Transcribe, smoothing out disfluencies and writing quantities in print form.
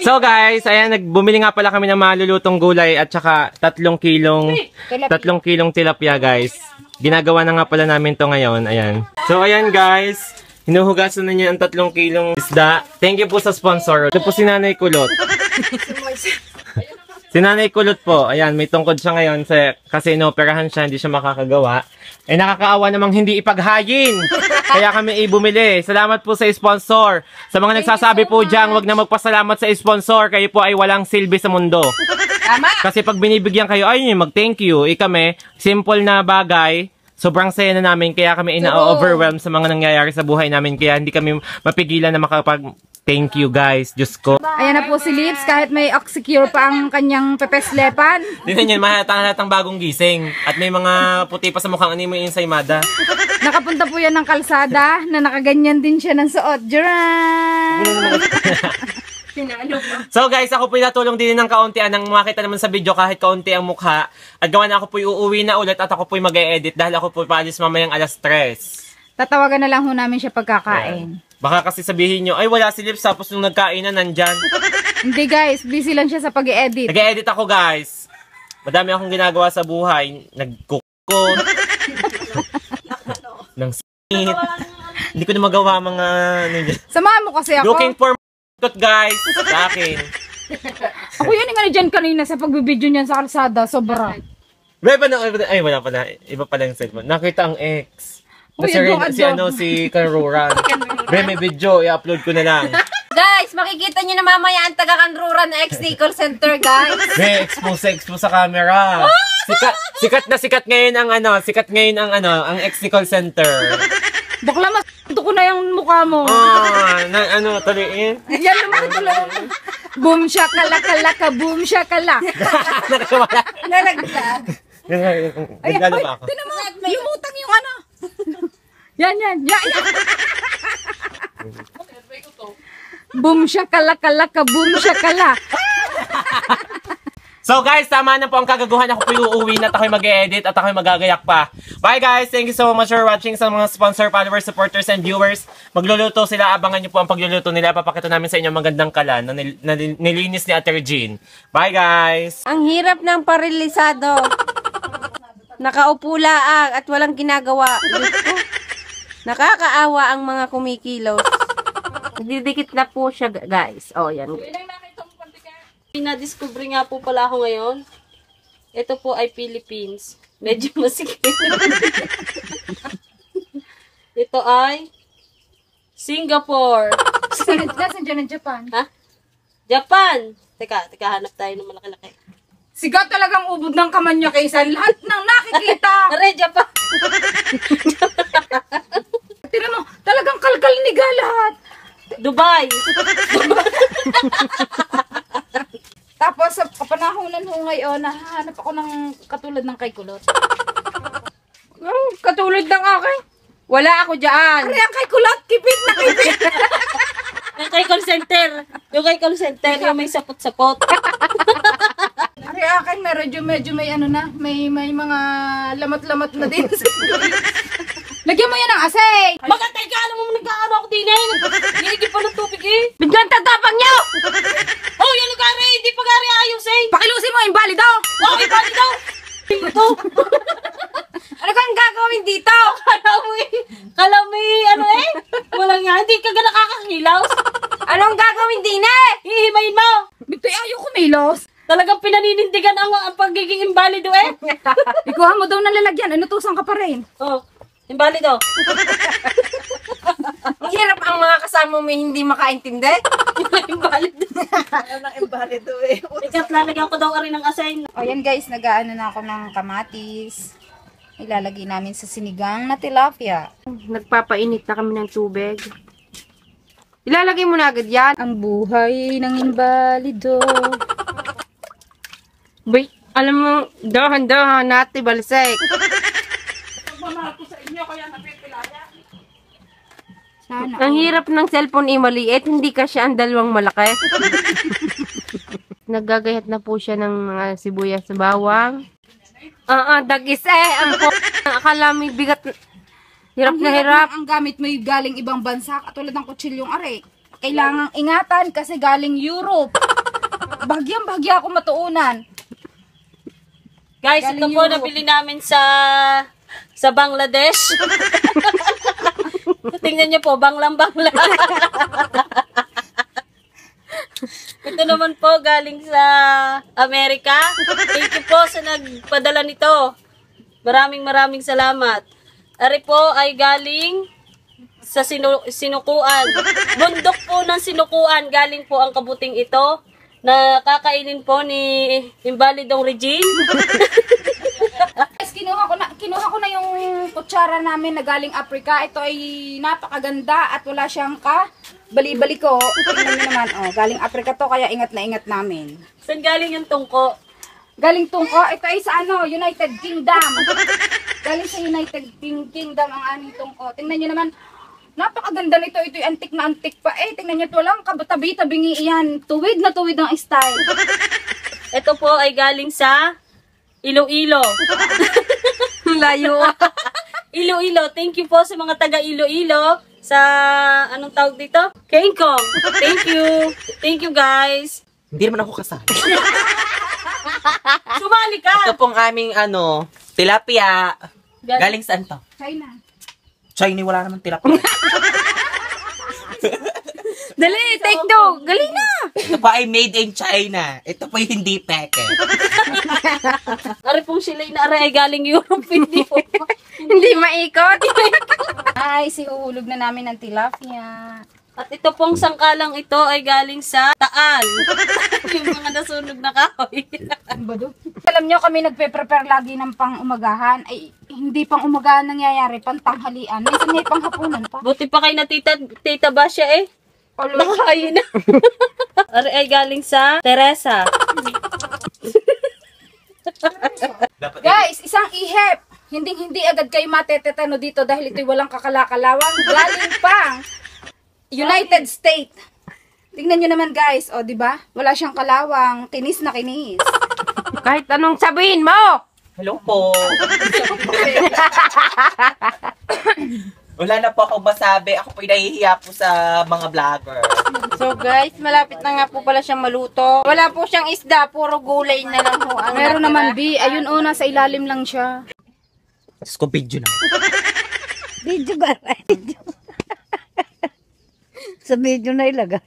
So guys, ayan, bumili nga pala kami ng malulutong gulay at saka 3 kilong tilapia guys. Ginagawa na nga pala namin to ngayon, ayan. So ayan guys, hinuhugasan na niya ang 3 kilong isda. Thank you po sa sponsor. Ito po si Nanay Kulot. Si Nanay Kulot po, ayan, may tungkod siya ngayon kasi inooperahan siya, hindi siya makakagawa. Eh nakakaawa namang hindi ipaghayin. Kaya kami bumili. Salamat po sa sponsor. Sa mga nagsasabi po dyan, wag na magpasalamat sa sponsor. Kayo po ay walang silbi sa mundo. Tama. Kasi pag binibigyan kayo, ay mag-thank you. Kami, simple na bagay. Sobrang saya na namin. Kaya kami ina-overwhelm sa mga nangyayari sa buhay namin. Kaya hindi kami mapigilan na thank you guys, Diyos ko. Ayan na po si Lips, kahit may oxycure pa ang kanyang pepeslepan. Tingnan nyo, mahalatang bagong gising. At may mga puti pa sa mukhang animo yung ensaymada. Nakapunta po yan ng kalsada, na nakaganyan din siya ng suot. Duran! So guys, ako po natulong din ng kauntian nang makita naman sa video kahit kaunti ang mukha. At gawa na ako po uuwi na ulit at ako po mag-e-edit dahil ako po paalis mamayang alas 3. Tatawagan na lang ho namin siya pagkakain. Baka kasi sabihin nyo, ay wala si Lips tapos nung nagkain na nandyan. Hindi guys, busy lang siya sa pag-e-edit. Nag-e-edit ako guys. Madami akong ginagawa sa buhay. Nagkukot. Nang s***it. Hindi ko na magawa mga... Samahan mo kasi ako. Looking for guys sa akin. Ako yan nga na dyan kanina sa pagbibideo niyan sa kalsada. Sobra. Ay wala pala. Iba pala yung cellphone. Nakita ang ex. Si Karuran. May video, i-upload ko na lang. Guys, makikita nyo na mamaya ang taga-Karuran na XD call center, guys. May expose sa camera. Sikat ngayon ang XD call center. Bakla mas ko na yung mukha mo. Taliin? Yan naman tuloy. Boom shakalaka, boom shakalaka. Nalaglag. Nagano ba ako? Tinan mo, yung utang yung ano. Yan. Boom shakalaka, boom shakalaka. So guys, tama na po ang kagaguhan. Ako po uuwi na at ako'y mag-e-edit at ako'y magagayak pa. Bye guys! Thank you so much for watching sa mga sponsor, followers, supporters, and viewers. Magluluto sila. Abangan nyo po ang pagluluto nila. Papakita namin sa inyo magandang kalan na nilinis ni Ate Regine. Bye guys! Ang hirap ng parilisado. Nakaupo laang at walang ginagawa. Nakakaawa ang mga kumikilos. Didikit na po siya, guys. Oh, yan. Pinadiscover nga po pala ako ngayon. Ito po ay Philippines. Medyo masikip. Ito ay Singapore. Saan dyan ang Japan? Ha? Japan! Teka, hanap tayo ng malaki-laki. Siga talagang ubod ng kamanya kaysa lahat ng nakikita. Are, Japan! Tira mo, talagang kalkal niga lahat. Dubai! Tapos sa kapanahonan ho ngayon, nahahanap ako ng katulad ng kay Kulot. Katulad ng akin. Wala ako dyan. Ari ang kay Kulot, kipit na kipit. Yung kay call center. Yung kay call center, yung may sapot-sapot. Ari akin, medyo may ano na, may mga lamat-lamat na din. Lagyan mo yan ng asay. Magantay ka, alam mo nagkakaano ako din eh. Hinigit pa ng tubig eh. Biglang tatapang niyo! Oh, yan ang gari, hindi pa gari ayos eh. Pakilusin mo, imbalido. Oh, ibali daw. Ito. Ano kang gagawin dito? Kala mo ano eh? Walang nga, hindi ka nakakakilaw. Anong gagawin din eh? Hihimayin mo. Bitoy, ayaw kumilos. Talagang pinaninindigan ang pagiging imbalido eh. Ikuha mo daw ng lalagyan, inutusan ka pa rin. Oh, imbalido. Ang hirap ang mga kasama mo hindi makaintindi. Imbalido. Ang imbalido eh. Ikat lalagyan ko daw rin ng assign. O yan guys, nag-aano na ako ng kamatis. Ilalagay namin sa sinigang na tilapia. Nagpapainit na kami ng tubig. Ilalagay mo na agad yan. Ang buhay ng imbalido. Bay, alam mo, dahan-dahan natin balsek. Sana. Ang hirap ng cellphone maliit, hindi kasi ang dalawang malaki. Naggagayat na po siya ng mga sibuyas sa bawang. Dagis ang po. Akala may bigat. Hirap na hirap. Ang gamit mo yung galing ibang bansa, katulad ng kutsilyong are. Kailangang ingatan kasi galing Europe. Bagyang-bagya ako matuunan. Guys, ito Galing po Europe. nabili namin sa Bangladesh. Tingnan niyo po, banglang-bangla. Ito naman po galing sa Amerika. Thank you po sa nagpadala nito. Maraming salamat. Ari po ay galing sa Sinukuan. Bundok po ng Sinukuan. Galing po ang kabuting ito na kakainin po ni Invalidong Regine. Guys, kinuha ko na yung kutsara namin na galing Africa. Ito ay napakaganda at wala siyang bali-bali ko. Tingnan niyo naman, oh, galing Africa to kaya ingat na ingat namin. Saan galing yung tungko? Galing tungko, ito ay sa United Kingdom. Galing sa United Kingdom ang aming tungko. Tingnan niyo naman, napakaganda nito. Ito ay antik na antik pa. Tingnan niyo, ito lang tabi-tabingi iyan. Tuwid na tuwid ang style. Ito po ay galing sa Iloilo. Layo. Iloilo. Thank you po sa mga taga Iloilo. Sa, anong tawag dito? Kengkong. Thank you. Thank you guys. Hindi naman ako kasali. Sumali ka. Ito pong aming tilapia. Galing saan to? China. China, wala naman tilapia. Dali, take two. Galing na. Ito pa ay made in China. Ito po yung hindi peke. Ari pong silay na ari ay galing Europe. Hindi po. Hindi maikot. Ay, sihuhulog na namin ng tilapia. At ito pong sangkalang ito ay galing sa Taal. Yung mga nasunog na kahoy. Alam nyo, kami nagpe-prepare lagi ng pang-umagahan. Ay, hindi pang-umagahan nangyayari, pang-tanghalian. Minsan may pang-hapunan pa. Buti pa kay na tita Basya eh. Nakakain na. Ari ay galing sa Teresa. Guys, isang ihip. Hindi agad kayo matetetano dito dahil ito'y walang kakalakalawang. Galing pang United States. Tingnan nyo naman guys, o di ba? Wala siyang kalawang, kinis na kinis. Kahit anong sabihin mo. Hello po. Wala na po akong masabi. Ako po nahihiya po sa mga vlogger. So guys, malapit na nga po pala siyang maluto. Wala po siyang isda, puro gulay na lang po. ang Meron naman natira. B, ayun o, nasa ilalim lang siya. Diyos ko, video lang. Video ba? Sa video na ilagay.